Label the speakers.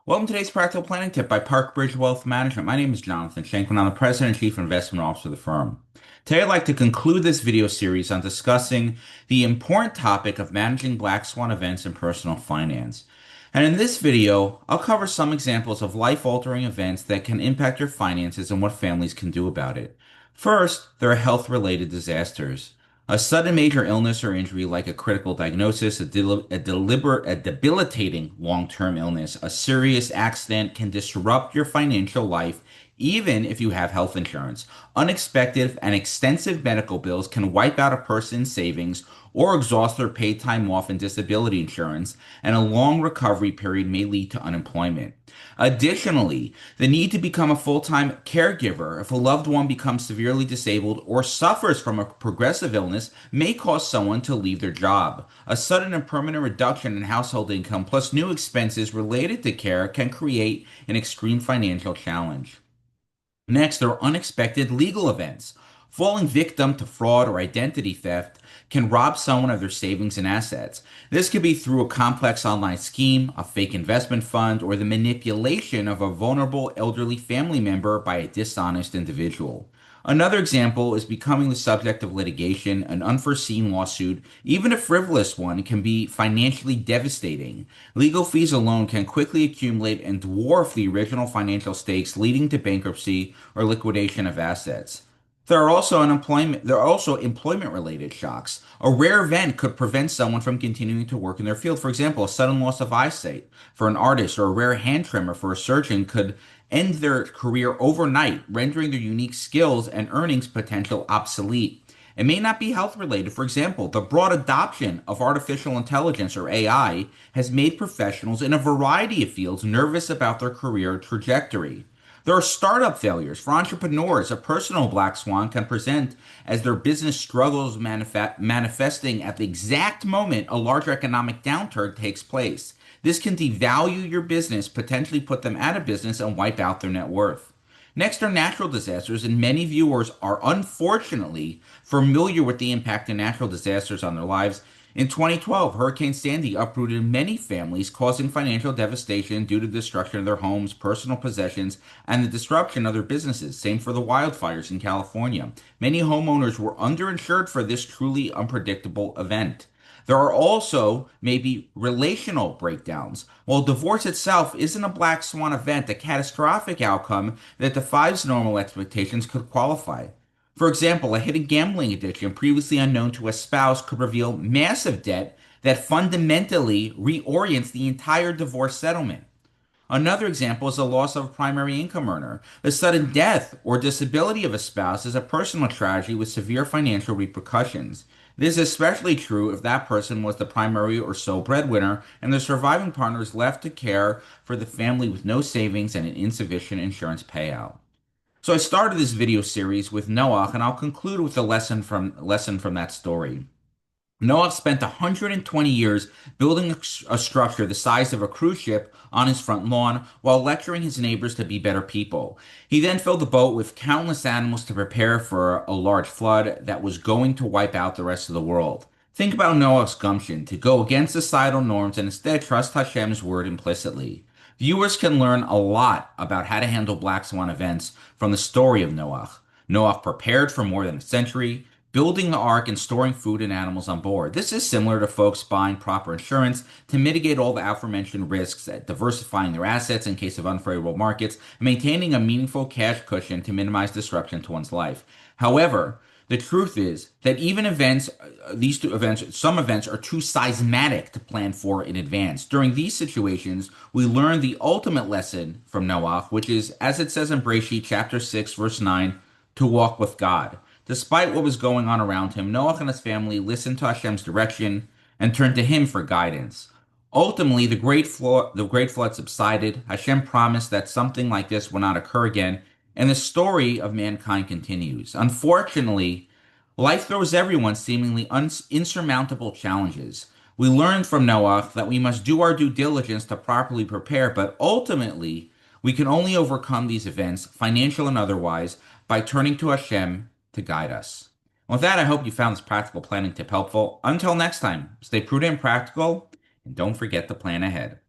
Speaker 1: Welcome to today's practical planning tip by ParkBridge Wealth Management. My name is Jonathan Shenkman. I'm the president and chief investment officer of the firm. Today, I'd like to conclude this video series on discussing the important topic of managing black swan events in personal finance. And in this video, I'll cover some examples of life-altering events that can impact your finances and what families can do about it. First, there are health-related disasters. A sudden major illness or injury, like a critical diagnosis, a debilitating long-term illness, a serious accident, can disrupt your financial life, even if you have health insurance. Unexpected and extensive medical bills can wipe out a person's savings or exhaust their paid time off and disability insurance, and a long recovery period may lead to unemployment. Additionally, the need to become a full-time caregiver if a loved one becomes severely disabled or suffers from a progressive illness may cause someone to leave their job. A sudden and permanent reduction in household income plus new expenses related to care can create an extreme financial challenge. Next, there are unexpected legal events. Falling victim to fraud or identity theft can rob someone of their savings and assets. This could be through a complex online scheme, a fake investment fund, or the manipulation of a vulnerable elderly family member by a dishonest individual. Another example is becoming the subject of litigation. An unforeseen lawsuit, even a frivolous one, can be financially devastating. Legal fees alone can quickly accumulate and dwarf the original financial stakes, leading to bankruptcy or liquidation of assets. There are also employment-related shocks. A rare event could prevent someone from continuing to work in their field. For example, a sudden loss of eyesight for an artist or a rare hand tremor for a surgeon could end their career overnight, rendering their unique skills and earnings potential obsolete. It may not be health related. For example, the broad adoption of artificial intelligence or AI has made professionals in a variety of fields nervous about their career trajectory. There are startup failures. For entrepreneurs, a personal black swan can present as their business struggles manifesting at the exact moment a larger economic downturn takes place. This can devalue your business, potentially put them out of business, and wipe out their net worth. Next are natural disasters, and many viewers are unfortunately familiar with the impact of natural disasters on their lives. In 2012, Hurricane Sandy uprooted many families, causing financial devastation due to the destruction of their homes, personal possessions, and the disruption of their businesses. Same for the wildfires in California. Many homeowners were underinsured for this truly unpredictable event. There are also maybe relational breakdowns. While divorce itself isn't a black swan event, a catastrophic outcome that defies normal expectations could qualify. For example, a hidden gambling addiction previously unknown to a spouse could reveal massive debt that fundamentally reorients the entire divorce settlement. Another example is the loss of a primary income earner. The sudden death or disability of a spouse is a personal tragedy with severe financial repercussions. This is especially true if that person was the primary or sole breadwinner and the surviving partner is left to care for the family with no savings and an insufficient insurance payout. So I started this video series with Noah, and I'll conclude with a lesson from that story. Noah spent 120 years building a structure the size of a cruise ship on his front lawn while lecturing his neighbors to be better people. He then filled the boat with countless animals to prepare for a large flood that was going to wipe out the rest of the world. Think about Noah's gumption to go against societal norms and instead trust Hashem's word implicitly. Viewers can learn a lot about how to handle black swan events from the story of Noah. Noah prepared for more than a century, building the ark and storing food and animals on board. This is similar to folks buying proper insurance to mitigate all the aforementioned risks, diversifying their assets in case of unfavorable markets, and maintaining a meaningful cash cushion to minimize disruption to one's life. However, the truth is that even some events are too seismic to plan for in advance. During these situations, we learn the ultimate lesson from Noah, which is, as it says in Bereshit chapter 6, verse 9, to walk with God. Despite what was going on around him, Noah and his family listened to Hashem's direction and turned to him for guidance. Ultimately, the great flood subsided. Hashem promised that something like this would not occur again, and the story of mankind continues. Unfortunately, life throws everyone seemingly insurmountable challenges. We learned from Noah that we must do our due diligence to properly prepare, but ultimately, we can only overcome these events, financial and otherwise, by turning to Hashem to guide us. With that, I hope you found this practical planning tip helpful. Until next time, stay prudent and practical, and don't forget to plan ahead.